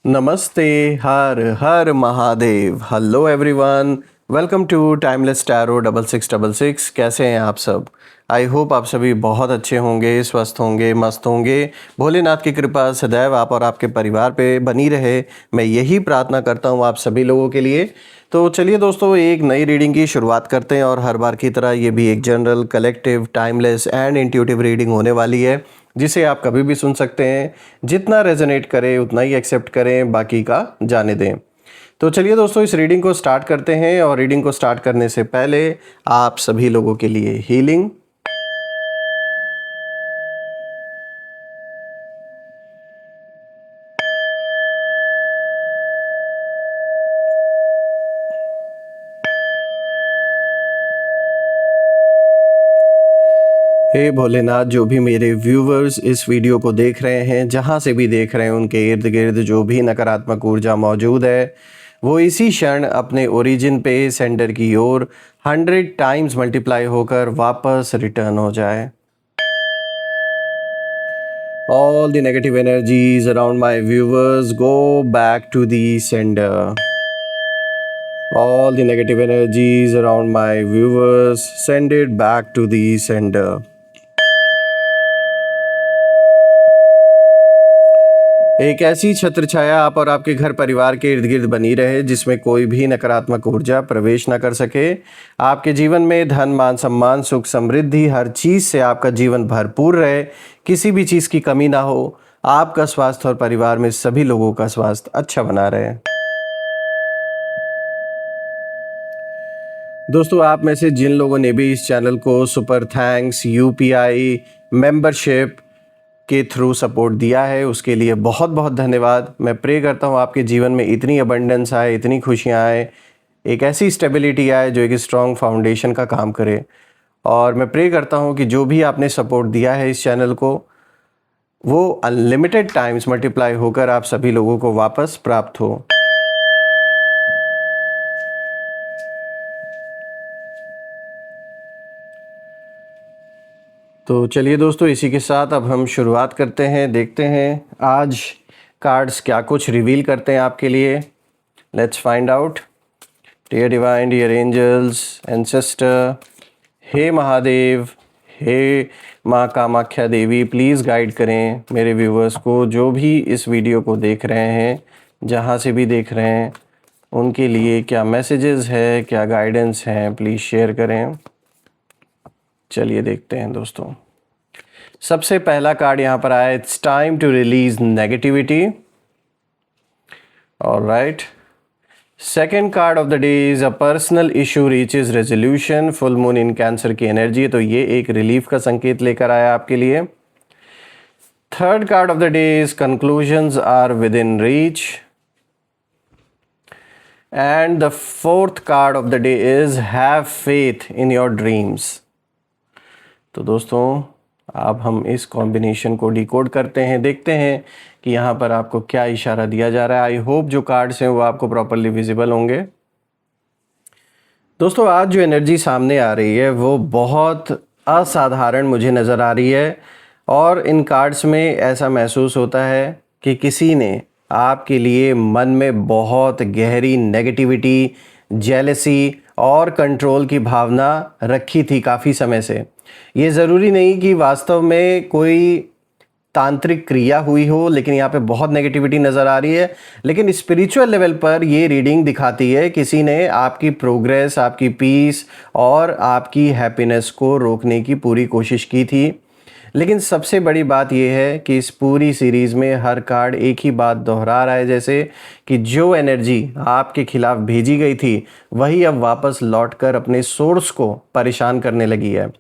नमस्ते, हर हर Mahadev. Hello everyone, welcome to Timeless Tarot 6666। कैसे हैं आप सब? आई होप आप सभी बहुत अच्छे होंगे, स्वस्थ होंगे, मस्त होंगे। भोलेनाथ की कृपा सदैव आप और आपके परिवार पे बनी रहे, मैं यही प्रार्थना करता हूँ आप सभी लोगों के लिए। तो चलिए दोस्तों, एक नई रीडिंग की शुरुआत करते हैं और हर बार की तरह ये भी एक general, collective, timeless and intuitive reading होने वाली है, जिसे आप कभी भी सुन सकते हैं। जितना रेजोनेट करे उतना ही एक्सेप्ट करें, बाकी का जाने दें। तो चलिए दोस्तों, इस रीडिंग को स्टार्ट करते हैं और रीडिंग को स्टार्ट करने से पहले आप सभी लोगों के लिए हीलिंग। हे भोलेनाथ, जो भी मेरे व्यूवर्स इस वीडियो को देख रहे हैं, जहाँ से भी देख रहे हैं, उनके इर्द गिर्द जो भी नकारात्मक ऊर्जा मौजूद है, वो इसी क्षण अपने ओरिजिन पे सेंटर की ओर 100 टाइम्स मल्टीप्लाई होकर वापस रिटर्न हो जाए। All the negative energies around my viewers go back to the sender. All the negative energies around my viewers send it back to the sender. एक ऐसी छत्र छाया आप और आपके घर परिवार के इर्द गिर्द बनी रहे, जिसमें कोई भी नकारात्मक ऊर्जा प्रवेश न कर सके। आपके जीवन में धन, मान, सम्मान, सुख, समृद्धि, हर चीज़ से आपका जीवन भरपूर रहे, किसी भी चीज़ की कमी ना हो। आपका स्वास्थ्य और परिवार में सभी लोगों का स्वास्थ्य अच्छा बना रहे। दोस्तों, आप में से जिन लोगों ने भी इस चैनल को सुपर थैंक्स, यूपीआई मेंबरशिप के थ्रू सपोर्ट दिया है, उसके लिए बहुत बहुत धन्यवाद। मैं प्रे करता हूँ आपके जीवन में इतनी अबंडेंस आए, इतनी खुशियाँ आए, एक ऐसी स्टेबिलिटी आए जो एक स्ट्रॉन्ग फाउंडेशन का काम करे। और मैं प्रे करता हूँ कि जो भी आपने सपोर्ट दिया है इस चैनल को, वो अनलिमिटेड टाइम्स मल्टीप्लाई होकर आप सभी लोगों को वापस प्राप्त हो। तो चलिए दोस्तों, इसी के साथ अब हम शुरुआत करते हैं। देखते हैं आज कार्ड्स क्या कुछ रिवील करते हैं आपके लिए। Let's find out. Dear divine, dear angels, ancestor, हे महादेव, हे माँ कामाख्या देवी, प्लीज़ गाइड करें मेरे व्यूवर्स को, जो भी इस वीडियो को देख रहे हैं, जहाँ से भी देख रहे हैं, उनके लिए क्या मैसेजेस है, क्या गाइडेंस हैं, प्लीज़ शेयर करें। चलिए देखते हैं दोस्तों। सबसे पहला कार्ड यहाँ पर आया, it's time to release negativity. Alright. Second card of the day is a personal issue reaches resolution. Full moon in Cancer की एनर्जी, तो ये एक रिलीफ का संकेत लेकर आया आपके लिए। Third card of the day is conclusions are within reach. And the fourth card of the day is have faith in your dreams. तो दोस्तों, अब हम इस कॉम्बिनेशन को डिकोड करते हैं, देखते हैं कि यहाँ पर आपको क्या इशारा दिया जा रहा है। आई होप जो कार्ड्स हैं वो आपको प्रॉपरली विजिबल होंगे। दोस्तों, आज जो एनर्जी सामने आ रही है वो बहुत असाधारण मुझे नज़र आ रही है, और इन कार्ड्स में ऐसा महसूस होता है कि किसी ने आपके लिए मन में बहुत गहरी नेगेटिविटी, जेलसी और कंट्रोल की भावना रखी थी काफ़ी समय से। ये ज़रूरी नहीं कि वास्तव में कोई तांत्रिक क्रिया हुई हो, लेकिन यहाँ पे बहुत नेगेटिविटी नज़र आ रही है। लेकिन स्पिरिचुअल लेवल पर ये रीडिंग दिखाती है किसी ने आपकी प्रोग्रेस, आपकी पीस और आपकी हैप्पीनेस को रोकने की पूरी कोशिश की थी। लेकिन सबसे बड़ी बात यह है कि इस पूरी सीरीज़ में हर कार्ड एक ही बात दोहरा रहा है, जैसे कि जो एनर्जी आपके खिलाफ भेजी गई थी वही अब वापस लौटकर अपने सोर्स को परेशान करने लगी है।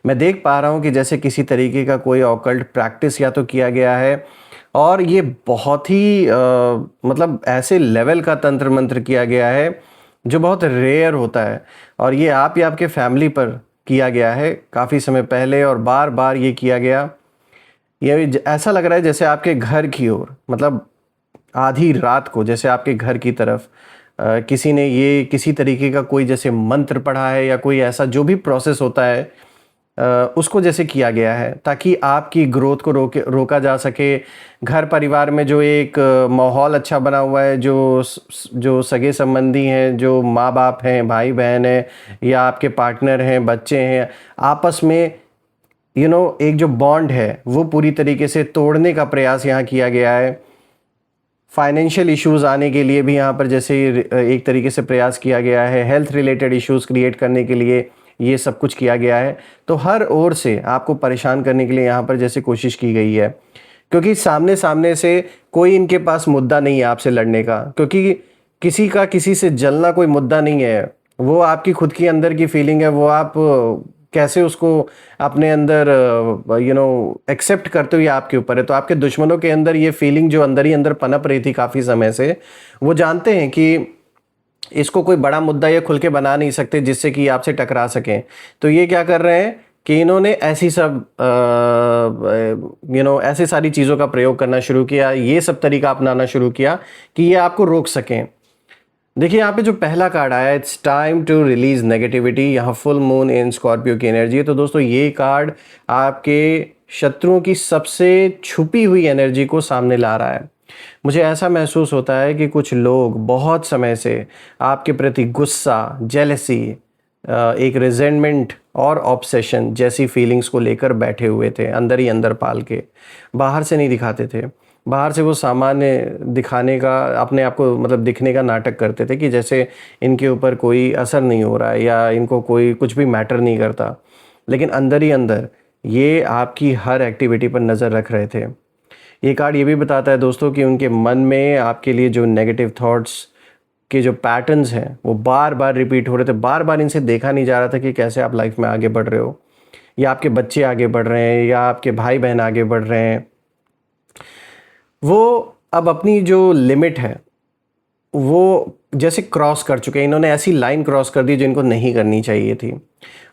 मैं देख पा रहा हूँ कि जैसे किसी तरीके का कोई ऑकल्ट प्रैक्टिस या तो किया गया है, और ये बहुत ही मतलब ऐसे लेवल का तंत्र मंत्र किया गया है जो बहुत रेयर होता है, और ये आप या आपके फैमिली पर किया गया है काफ़ी समय पहले, और बार बार ये किया गया। ये ऐसा लग रहा है जैसे आपके घर की ओर, मतलब आधी रात को जैसे आपके घर की तरफ किसी ने ये किसी तरीके का कोई जैसे मंत्र पढ़ा है, या कोई ऐसा जो भी प्रोसेस होता है उसको जैसे किया गया है ताकि आपकी ग्रोथ को रोका जा सके। घर परिवार में जो एक माहौल अच्छा बना हुआ है, जो सगे संबंधी हैं, जो माँ बाप हैं, भाई बहन हैं या आपके पार्टनर हैं, बच्चे हैं, आपस में एक जो बॉन्ड है वो पूरी तरीके से तोड़ने का प्रयास यहाँ किया गया है। फाइनेंशियल इश्यूज़ आने के लिए भी यहाँ पर जैसे एक तरीके से प्रयास किया गया है। हेल्थ रिलेटेड इश्यूज़ क्रिएट करने के लिए ये सब कुछ किया गया है। तो हर ओर से आपको परेशान करने के लिए यहाँ पर जैसे कोशिश की गई है, क्योंकि सामने सामने से कोई इनके पास मुद्दा नहीं है आपसे लड़ने का, क्योंकि किसी का किसी से जलना कोई मुद्दा नहीं है। वो आपकी खुद की अंदर की फीलिंग है, वो आप कैसे उसको अपने अंदर एक्सेप्ट करते हो ये आपके ऊपर है। तो आपके दुश्मनों के अंदर ये फीलिंग जो अंदर ही अंदर पनप रही थी काफ़ी समय से, वो जानते हैं कि इसको कोई बड़ा मुद्दा ये खुल के बना नहीं सकते जिससे कि आपसे टकरा सकें। तो ये क्या कर रहे हैं कि इन्होंने ऐसी सब ऐसे सारी चीज़ों का प्रयोग करना शुरू किया, ये सब तरीका अपनाना शुरू किया कि ये आपको रोक सकें। देखिए यहाँ पे जो पहला कार्ड आया, it's time to release negativity, यहाँ फुल मून इन स्कॉर्पियो की एनर्जी है। तो दोस्तों ये कार्ड आपके शत्रुओं की सबसे छुपी हुई एनर्जी को सामने ला रहा है। मुझे ऐसा महसूस होता है कि कुछ लोग बहुत समय से आपके प्रति गुस्सा, जेलसी, एक रिजेंटमेंट और ऑब्सेशन जैसी फीलिंग्स को लेकर बैठे हुए थे, अंदर ही अंदर पाल के, बाहर से नहीं दिखाते थे। बाहर से वो सामान्य दिखाने का, अपने आप को मतलब दिखने का नाटक करते थे कि जैसे इनके ऊपर कोई असर नहीं हो रहा है या इनको कोई कुछ भी मैटर नहीं करता, लेकिन अंदर ही अंदर ये आपकी हर एक्टिविटी पर नज़र रख रहे थे। ये कार्ड ये भी बताता है दोस्तों कि उनके मन में आपके लिए जो नेगेटिव थॉट्स के जो पैटर्न्स हैं वो बार बार रिपीट हो रहे थे। बार बार इनसे देखा नहीं जा रहा था कि कैसे आप लाइफ में आगे बढ़ रहे हो, या आपके बच्चे आगे बढ़ रहे हैं, या आपके भाई बहन आगे बढ़ रहे हैं। वो अब अपनी जो लिमिट है वो जैसे क्रॉस कर चुके हैं। इन्होंने ऐसी लाइन क्रॉस कर दी जो इनको नहीं करनी चाहिए थी।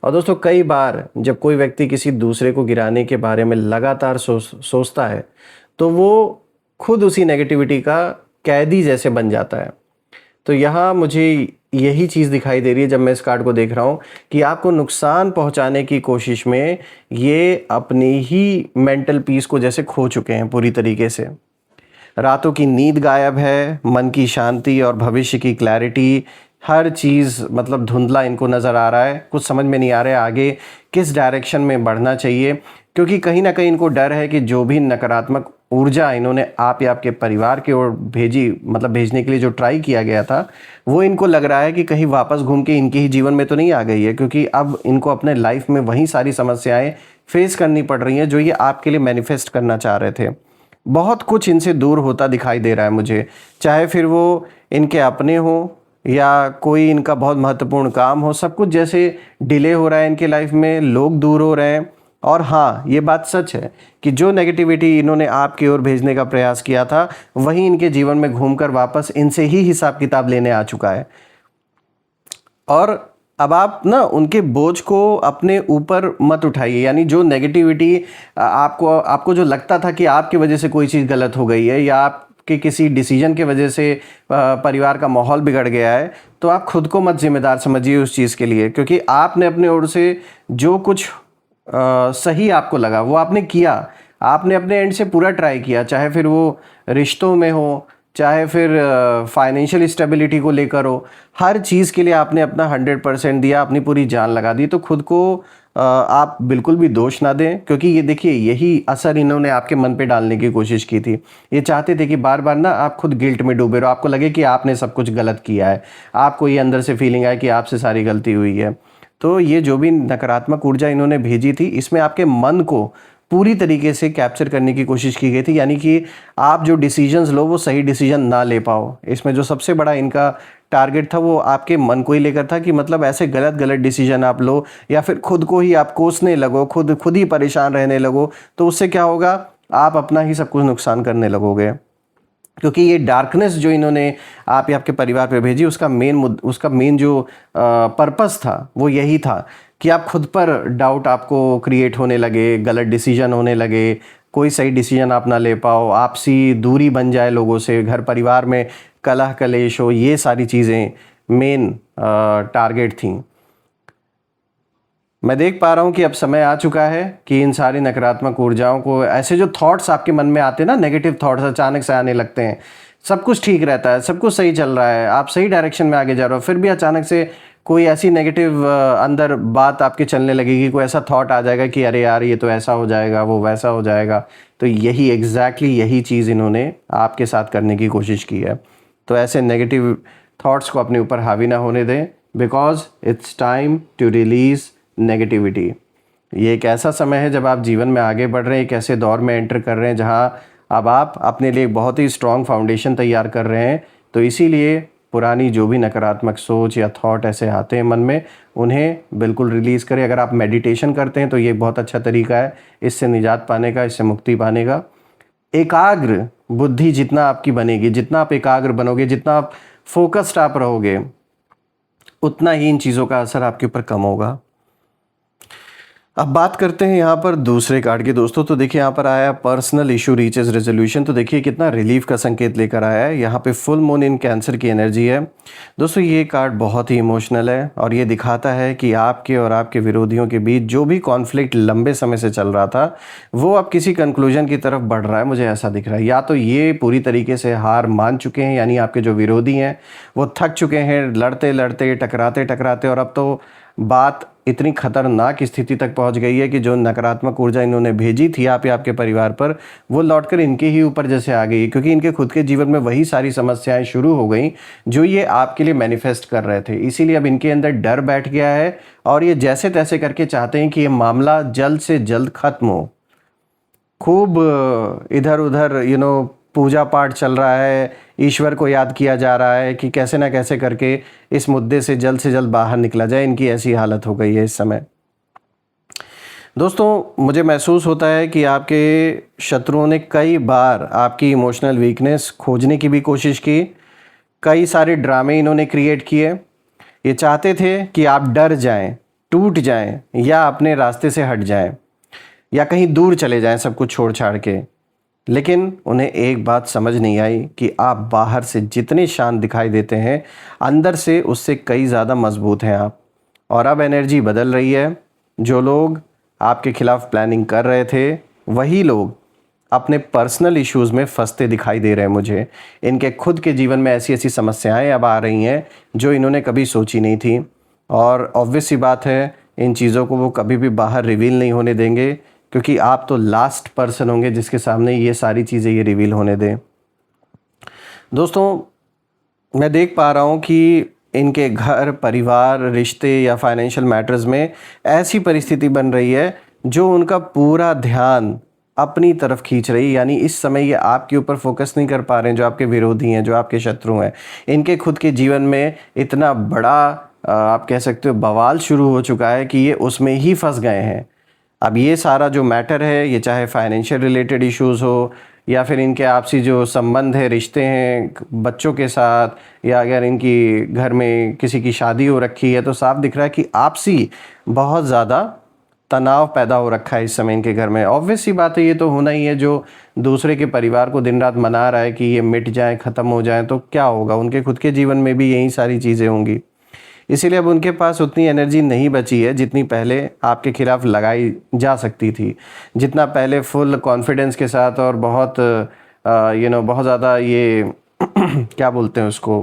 और दोस्तों कई बार जब कोई व्यक्ति किसी दूसरे को गिराने के बारे में लगातार सोचता है तो वो खुद उसी नेगेटिविटी का कैदी जैसे बन जाता है। तो यहाँ मुझे यही चीज़ दिखाई दे रही है जब मैं इस कार्ड को देख रहा हूँ कि आपको नुकसान पहुँचाने की कोशिश में ये अपनी ही मेंटल पीस को जैसे खो चुके हैं पूरी तरीके से। रातों की नींद गायब है, मन की शांति और भविष्य की क्लैरिटी, हर चीज़ मतलब धुंधला इनको नज़र आ रहा है। कुछ समझ में नहीं आ रहा है आगे किस डायरेक्शन में बढ़ना चाहिए, क्योंकि कहीं ना कहीं इनको डर है कि जो भी नकारात्मक ऊर्जा इन्होंने आप या आपके परिवार की ओर भेजी, मतलब भेजने के लिए जो ट्राई किया गया था, वो इनको लग रहा है कि कहीं वापस घूम के इनके ही जीवन में तो नहीं आ गई है, क्योंकि अब इनको अपने लाइफ में वही सारी समस्याएं फेस करनी पड़ रही हैं जो ये आपके लिए मैनिफेस्ट करना चाह रहे थे। बहुत कुछ इनसे दूर होता दिखाई दे रहा है मुझे, चाहे फिर वो इनके अपने हो या कोई इनका बहुत महत्वपूर्ण काम हो, सब कुछ जैसे डिले हो रहा है इनके लाइफ में, लोग दूर हो रहे हैं। और हाँ, ये बात सच है कि जो नेगेटिविटी इन्होंने आपकी ओर भेजने का प्रयास किया था वही इनके जीवन में घूमकर वापस इनसे ही हिसाब किताब लेने आ चुका है। और अब आप ना उनके बोझ को अपने ऊपर मत उठाइए, यानी जो नेगेटिविटी आपको जो लगता था कि आपकी वजह से कोई चीज़ गलत हो गई है या आपके किसी डिसीजन के वजह से परिवार का माहौल बिगड़ गया है, तो आप खुद को मत जिम्मेदार समझिए उस चीज़ के लिए, क्योंकि आपने अपने ओर से जो कुछ सही आपको लगा वो आपने किया। आपने अपने एंड से पूरा ट्राई किया, चाहे फिर वो रिश्तों में हो, चाहे फिर फाइनेंशियल स्टेबिलिटी को लेकर हो, हर चीज़ के लिए आपने अपना 100% दिया, अपनी पूरी जान लगा दी। तो खुद को आप बिल्कुल भी दोष ना दें, क्योंकि ये देखिए यही असर इन्होंने आपके मन पे डालने की कोशिश की थी। ये चाहते थे कि बार बार ना आप खुद गिल्ट में डूबे रहो, आपको लगे कि आपने सब कुछ गलत किया है, आपको ये अंदर से फीलिंग आए कि आपसे सारी गलती हुई है। तो ये जो भी नकारात्मक ऊर्जा इन्होंने भेजी थी, इसमें आपके मन को पूरी तरीके से कैप्चर करने की कोशिश की गई थी, यानी कि आप जो डिसीजंस लो वो सही डिसीजन ना ले पाओ। इसमें जो सबसे बड़ा इनका टारगेट था वो आपके मन को ही लेकर था कि मतलब ऐसे गलत गलत डिसीजन आप लो या फिर खुद को ही आप कोसने लगो, खुद ही परेशान रहने लगो। तो उससे क्या होगा, आप अपना ही सब कुछ नुकसान करने लगोगे, क्योंकि ये डार्कनेस जो इन्होंने आप या आपके परिवार पे भेजी उसका मेन जो पर्पस था वो यही था कि आप खुद पर डाउट आपको क्रिएट होने लगे, गलत डिसीजन होने लगे, कोई सही डिसीजन आप ना ले पाओ, आपसी दूरी बन जाए लोगों से, घर परिवार में कलह कलेश हो, ये सारी चीज़ें मेन टारगेट थी। मैं देख पा रहा हूँ कि अब समय आ चुका है कि इन सारी नकारात्मक ऊर्जाओं को, ऐसे जो थॉट्स आपके मन में आते हैं ना, नेगेटिव थॉट्स अचानक से आने लगते हैं, सब कुछ ठीक रहता है, सब कुछ सही चल रहा है, आप सही डायरेक्शन में आगे जा रहे हो, फिर भी अचानक से कोई ऐसी नेगेटिव अंदर बात आपके चलने लगेगी, कोई ऐसा थॉट आ जाएगा कि अरे यार ये तो ऐसा हो जाएगा, वो वैसा हो जाएगा। तो यही एग्जैक्टली यही चीज़ इन्होंने आपके साथ करने की कोशिश की है। तो ऐसे नेगेटिव थॉट्स को अपने ऊपर हावी ना होने दें, because it's time to release negativity. ये एक ऐसा समय है जब आप जीवन में आगे बढ़ रहे हैं, एक ऐसे दौर में एंटर कर रहे हैं जहां अब आप अपने लिए बहुत ही स्ट्रॉन्ग फाउंडेशन तैयार कर रहे हैं। तो इसीलिए पुरानी जो भी नकारात्मक सोच या थॉट ऐसे आते हैं मन में, उन्हें बिल्कुल रिलीज़ करें। अगर आप मेडिटेशन करते हैं तो ये बहुत अच्छा तरीका है इससे निजात पाने का, इससे मुक्ति पाने का। एकाग्र बुद्धि जितना आपकी बनेगी, जितना आप एकाग्र बनोगे, जितना आप फोकस्ड आप रहोगे, उतना ही इन चीज़ों का असर आपके ऊपर कम होगा। अब बात करते हैं यहाँ पर दूसरे कार्ड की दोस्तों। तो देखिए यहाँ पर आया पर्सनल इशू रीचेस रेजोल्यूशन। तो देखिए कितना रिलीफ का संकेत लेकर आया है। यहाँ पे फुल मून इन कैंसर की एनर्जी है दोस्तों। ये कार्ड बहुत ही इमोशनल है और ये दिखाता है कि आपके और आपके विरोधियों के बीच जो भी कॉन्फ्लिक्ट लंबे समय से चल रहा था वो अब किसी कंक्लूजन की तरफ बढ़ रहा है। मुझे ऐसा दिख रहा है, या तो ये पूरी तरीके से हार मान चुके हैं, यानी आपके जो विरोधी हैं वो थक चुके हैं लड़ते लड़ते, टकराते टकराते, और अब तो बात इतनी खतरनाक स्थिति तक पहुंच गई है कि जो नकारात्मक ऊर्जा इन्होंने भेजी थी आप या आपके परिवार पर, वो लौटकर इनके ही ऊपर जैसे आ गई, क्योंकि इनके खुद के जीवन में वही सारी समस्याएं शुरू हो गई जो ये आपके लिए मैनिफेस्ट कर रहे थे। इसीलिए अब इनके अंदर डर बैठ गया है और ये जैसे तैसे करके चाहते हैं कि ये मामला जल्द से जल्द खत्म हो। खूब इधर उधर पूजा पाठ चल रहा है, ईश्वर को याद किया जा रहा है कि कैसे ना कैसे करके इस मुद्दे से जल्द बाहर निकला जाए। इनकी ऐसी हालत हो गई है इस समय। दोस्तों मुझे महसूस होता है कि आपके शत्रुओं ने कई बार आपकी इमोशनल वीकनेस खोजने की भी कोशिश की। कई सारे ड्रामे इन्होंने क्रिएट किए। ये चाहते थे कि आप डर जाएं, टूट जाएं, या अपने रास्ते से हट जाएं, या कहीं दूर चले जाएं सब कुछ छोड़ छाड़ के। लेकिन उन्हें एक बात समझ नहीं आई कि आप बाहर से जितने शांत दिखाई देते हैं, अंदर से उससे कई ज़्यादा मजबूत हैं आप। और अब एनर्जी बदल रही है। जो लोग आपके खिलाफ प्लानिंग कर रहे थे वही लोग अपने पर्सनल इश्यूज़ में फंसते दिखाई दे रहे हैं मुझे। इनके खुद के जीवन में ऐसी ऐसी समस्याएं अब आ रही हैं जो इन्होंने कभी सोची नहीं थी। और ऑब्वियस सी बात है, इन चीज़ों को वो कभी भी बाहर रिवील नहीं होने देंगे, क्योंकि आप तो लास्ट पर्सन होंगे जिसके सामने ये सारी चीज़ें ये रिवील होने दें। दोस्तों मैं देख पा रहा हूँ कि इनके घर, परिवार, रिश्ते या फाइनेंशियल मैटर्स में ऐसी परिस्थिति बन रही है जो उनका पूरा ध्यान अपनी तरफ खींच रही है। यानी इस समय ये आपके ऊपर फोकस नहीं कर पा रहे हैं। जो आपके विरोधी हैं, जो आपके शत्रु हैं, इनके खुद के जीवन में इतना बड़ा आप कह सकते हो बवाल शुरू हो चुका है कि ये उसमें ही फंस गए हैं। अब ये सारा जो मैटर है, ये चाहे फाइनेंशियल रिलेटेड इश्यूज़ हो या फिर इनके आपसी जो संबंध है, रिश्ते हैं बच्चों के साथ, या अगर इनकी घर में किसी की शादी हो रखी है, तो साफ दिख रहा है कि आपसी बहुत ज़्यादा तनाव पैदा हो रखा है इस समय इनके घर में। ऑब्वियस सी बात है, ये तो होना ही है। जो दूसरे के परिवार को दिन रात मना रहा है कि ये मिट जाए, ख़त्म हो जाए, तो क्या होगा? उनके खुद के जीवन में भी यही सारी चीज़ें होंगी। इसीलिए अब उनके पास उतनी एनर्जी नहीं बची है जितनी पहले आपके खिलाफ लगाई जा सकती थी। जितना पहले फुल कॉन्फिडेंस के साथ और बहुत बहुत ज़्यादा ये क्या बोलते हैं उसको,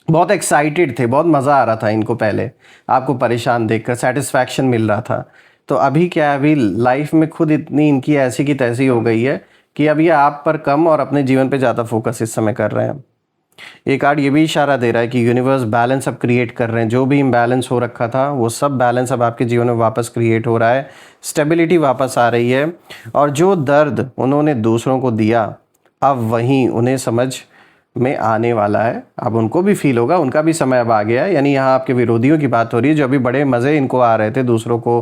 बहुत एक्साइटेड थे, बहुत मज़ा आ रहा था इनको पहले आपको परेशान देखकर, सेटिस्फैक्शन मिल रहा था। तो अभी क्या है, अभी लाइफ में खुद इतनी इनकी ऐसी की तैसी हो गई है कि अब ये आप पर कम और अपने जीवन पे ज़्यादा फोकस इस समय कर रहे हैं। ये कार्ड ये भी इशारा दे रहा है कि यूनिवर्स बैलेंस अब क्रिएट कर रहे हैं। जो भी इम्बैलेंस हो रखा था वो सब बैलेंस अब आपके जीवन में वापस क्रिएट हो रहा है। स्टेबिलिटी वापस आ रही है। और जो दर्द उन्होंने दूसरों को दिया, अब वहीं उन्हें समझ में आने वाला है। अब उनको भी फील होगा, उनका भी समय अब आ गया है। यानी यहाँ आपके विरोधियों की बात हो रही है, जो अभी बड़े मज़े इनको आ रहे थे दूसरों को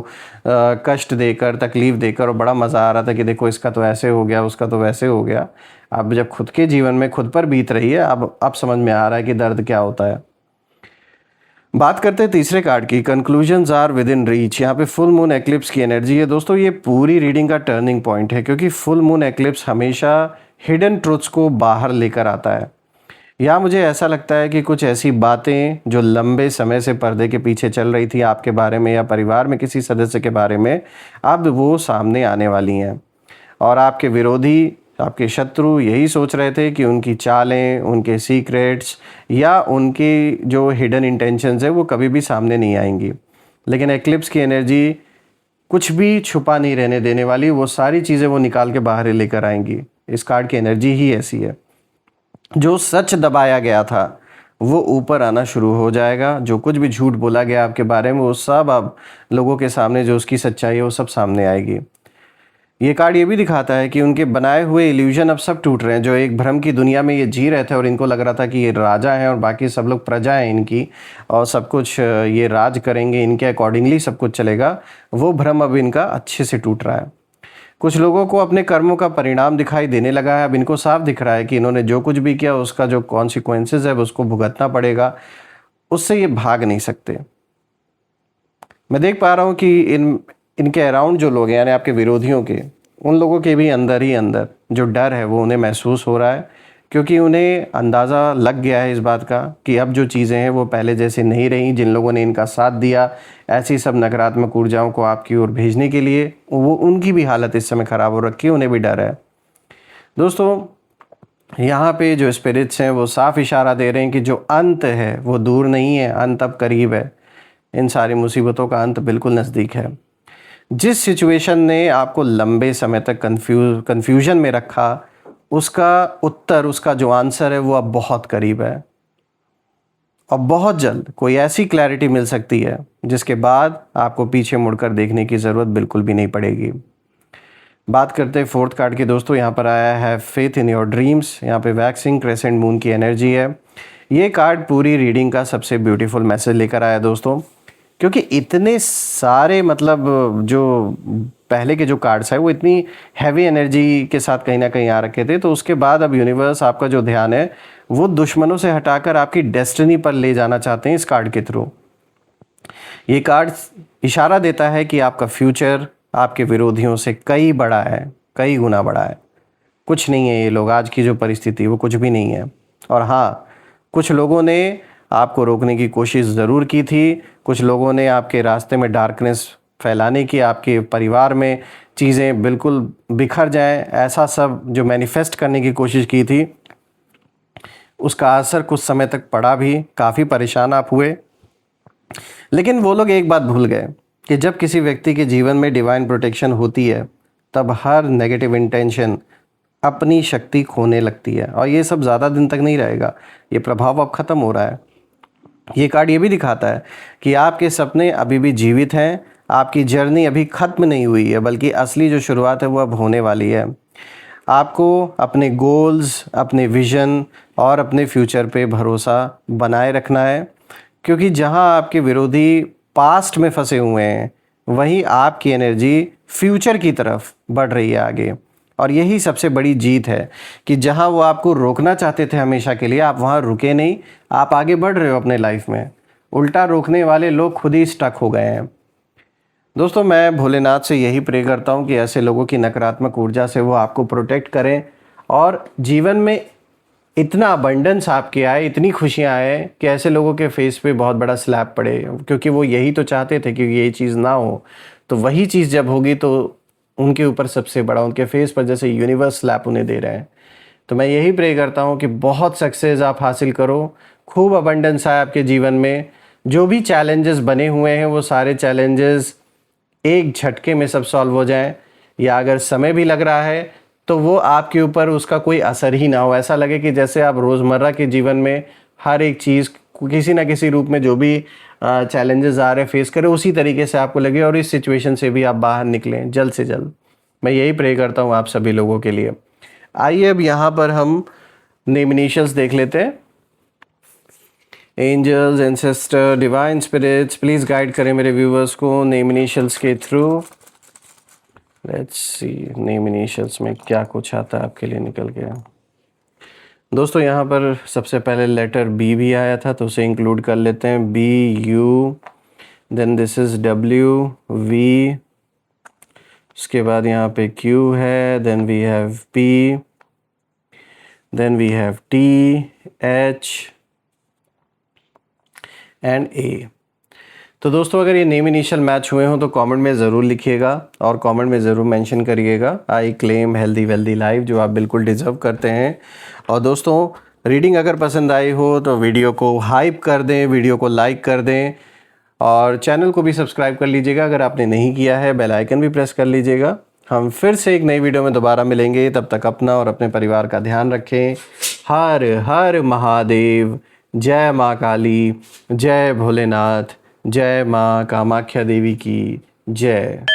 कष्ट देकर, तकलीफ़ देकर, और बड़ा मज़ा आ रहा था कि देखो इसका तो ऐसे हो गया, उसका तो वैसे हो गया। अब जब खुद के जीवन में खुद पर बीत रही है, अब समझ में आ रहा है कि दर्द क्या होता है। बात करते हैं तीसरे कार्ड की, conclusions are within reach. यहाँ पे फुल मून एक्लिप्स की एनर्जी है दोस्तों। ये पूरी रीडिंग का टर्निंग पॉइंट है, क्योंकि फुल मून एक्लिप्स हमेशा हिडन ट्रुथ्स को बाहर लेकर आता है। या मुझे ऐसा लगता है कि कुछ ऐसी बातें जो लंबे समय से पर्दे के पीछे चल रही थी आपके बारे में या परिवार में किसी सदस्य के बारे में, अब वो सामने आने वाली हैं। और आपके विरोधी, आपके शत्रु यही सोच रहे थे कि उनकी चालें, उनके सीक्रेट्स या उनकी जो हिडन इंटेंशंस है वो कभी भी सामने नहीं आएंगी। लेकिन एक्लिप्स की एनर्जी कुछ भी छुपा नहीं रहने देने वाली, वो सारी चीज़ें वो निकाल के बाहर लेकर आएंगी। इस कार्ड की एनर्जी ही ऐसी है। जो सच दबाया गया था वो ऊपर आना शुरू हो जाएगा। जो कुछ भी झूठ बोला गया आपके बारे में वो सब अब लोगों के सामने, जो उसकी सच्चाई है वो सब सामने आएगी। ये कार्ड ये भी दिखाता है कि उनके बनाए हुए इल्यूजन अब सब टूट रहे हैं। जो एक भ्रम की दुनिया में ये जी रहे थे और इनको लग रहा था कि ये राजा हैं और बाकी सब लोग प्रजा हैं इनकी और सब कुछ ये राज करेंगे, इनके अकॉर्डिंगली सब कुछ चलेगा, वो भ्रम अब इनका अच्छे से टूट रहा है। कुछ लोगों को अपने कर्मों का परिणाम दिखाई देने लगा है। अब इनको साफ दिख रहा है कि इन्होंने जो कुछ भी किया उसका जो कॉन्सिक्वेंसेस है उसको भुगतना पड़ेगा, उससे ये भाग नहीं सकते। मैं देख पा रहा हूँ कि इनके अराउंड जो लोग हैं, यानी आपके विरोधियों के, उन लोगों के भी अंदर ही अंदर जो डर है वो उन्हें महसूस हो रहा है, क्योंकि उन्हें अंदाज़ा लग गया है इस बात का कि अब जो चीज़ें हैं वो पहले जैसे नहीं रहीं। जिन लोगों ने इनका साथ दिया ऐसी सब नकारात्मक ऊर्जाओं को आपकी ओर भेजने के लिए, वो उनकी भी हालत इस समय ख़राब हो रखी है, उन्हें भी डर है। दोस्तों, यहाँ पे जो स्पिरिट्स हैं वो साफ इशारा दे रहे हैं कि जो अंत है वो दूर नहीं है, अंत अब करीब है। इन सारी मुसीबतों का अंत बिल्कुल नज़दीक है। जिस सिचुएशन ने आपको लंबे समय तक कन्फ्यूजन में रखा, उसका उत्तर, उसका जो आंसर है वो अब बहुत करीब है और बहुत जल्द कोई ऐसी क्लैरिटी मिल सकती है जिसके बाद आपको पीछे मुड़कर देखने की ज़रूरत बिल्कुल भी नहीं पड़ेगी। बात करते हैं फोर्थ कार्ड की। दोस्तों, यहाँ पर आया है फेथ इन योर ड्रीम्स। यहाँ पे वैक्सिंग क्रेसेंट मून की एनर्जी है। ये कार्ड पूरी रीडिंग का सबसे ब्यूटीफुल मैसेज लेकर आया दोस्तों, क्योंकि इतने सारे मतलब जो पहले के जो कार्ड्स है वो इतनी हैवी एनर्जी के साथ कहीं ना कहीं आ रखे थे, तो उसके बाद अब यूनिवर्स आपका जो ध्यान है वो दुश्मनों से हटाकर आपकी डेस्टिनी पर ले जाना चाहते हैं इस कार्ड के थ्रू। ये कार्ड इशारा देता है कि आपका फ्यूचर आपके विरोधियों से कई बड़ा है, कई गुना बड़ा है। कुछ नहीं है ये लोग, आज की जो परिस्थिति वो कुछ भी नहीं है। और हाँ, कुछ लोगों ने आपको रोकने की कोशिश ज़रूर की थी। कुछ लोगों ने आपके रास्ते में डार्कनेस फैलाने की, आपके परिवार में चीज़ें बिल्कुल बिखर जाएं, ऐसा सब जो मैनिफेस्ट करने की कोशिश की थी, उसका असर कुछ समय तक पड़ा भी। काफ़ी परेशान आप हुए। लेकिन वो लोग एक बात भूल गए कि जब किसी व्यक्ति के जीवन में डिवाइन प्रोटेक्शन होती है तब हर नेगेटिव इंटेंशन अपनी शक्ति खोने लगती है और ये सब ज़्यादा दिन तक नहीं रहेगा। ये प्रभाव अब ख़त्म हो रहा है। ये कार्ड ये भी दिखाता है कि आपके सपने अभी भी जीवित हैं। आपकी जर्नी अभी ख़त्म नहीं हुई है, बल्कि असली जो शुरुआत है वो अब होने वाली है। आपको अपने गोल्स, अपने विज़न और अपने फ्यूचर पे भरोसा बनाए रखना है, क्योंकि जहां आपके विरोधी पास्ट में फंसे हुए हैं वहीं आपकी एनर्जी फ्यूचर की तरफ बढ़ रही है आगे। और यही सबसे बड़ी जीत है कि जहां वो आपको रोकना चाहते थे हमेशा के लिए, आप वहां रुके नहीं, आप आगे बढ़ रहे हो अपने लाइफ में। उल्टा रोकने वाले लोग खुद ही स्टक हो गए हैं। दोस्तों, मैं भोलेनाथ से यही प्रे करता हूँ कि ऐसे लोगों की नकारात्मक ऊर्जा से वो आपको प्रोटेक्ट करें और जीवन में इतना अबंडेंस आपके आए, इतनी खुशियाँ आए कि ऐसे लोगों के फेस पे बहुत बड़ा स्लैप पड़े, क्योंकि वो यही तो चाहते थे कि ये चीज़ ना हो। तो वही चीज़ जब होगी तो उनके ऊपर सबसे बड़ा, उनके फेस पर जैसे यूनिवर्स स्लैप उन्हें दे रहे हैं। तो मैं यही प्रे करता हूँ कि बहुत सक्सेस आप हासिल करो, खूब अबंडेंस आए आपके जीवन में। जो भी चैलेंजेस बने हुए हैं वो सारे चैलेंजेस एक झटके में सब सॉल्व हो जाएं, या अगर समय भी लग रहा है तो वो आपके ऊपर उसका कोई असर ही ना हो। ऐसा लगे कि जैसे आप रोज़मर्रा के जीवन में हर एक चीज़ किसी ना किसी रूप में जो भी चैलेंजेस आ रहे हैं फेस करें, उसी तरीके से आपको लगे और इस सिचुएशन से भी आप बाहर निकलें जल्द से जल्द। मैं यही प्रे करता हूँ आप सभी लोगों के लिए। आइए अब यहाँ पर हम नेम इनिशियल्स देख लेते हैं। Angels, ancestor, divine spirits, please guide करें मेरे व्यूवर्स को नेम इनिशियल्स के through. Let's see name initials में क्या कुछ आता है आपके लिए निकल गया। दोस्तों, यहाँ पर सबसे पहले लेटर बी भी आया था तो उसे इंक्लूड कर लेते हैं। B, U, then this is W, V, उसके बाद यहाँ पे क्यू है, then we have P, then we have T, H and A। तो दोस्तों अगर ये नेम इनिशियल मैच हुए हों तो कमेंट में ज़रूर लिखिएगा और कमेंट में ज़रूर मेंशन करिएगा I claim healthy wealthy life, जो आप बिल्कुल डिज़र्व करते हैं। और दोस्तों रीडिंग अगर पसंद आई हो तो वीडियो को हाइप कर दें, वीडियो को लाइक कर दें और चैनल को भी सब्सक्राइब कर लीजिएगा अगर आपने नहीं किया है। बेल आइकन भी प्रेस कर लीजिएगा। हम फिर से एक नई वीडियो में दोबारा मिलेंगे, तब तक अपना और अपने परिवार का ध्यान रखें। हर हर महादेव। जय माँ काली, जय भोलेनाथ, जय माँ कामाख्या देवी की जय।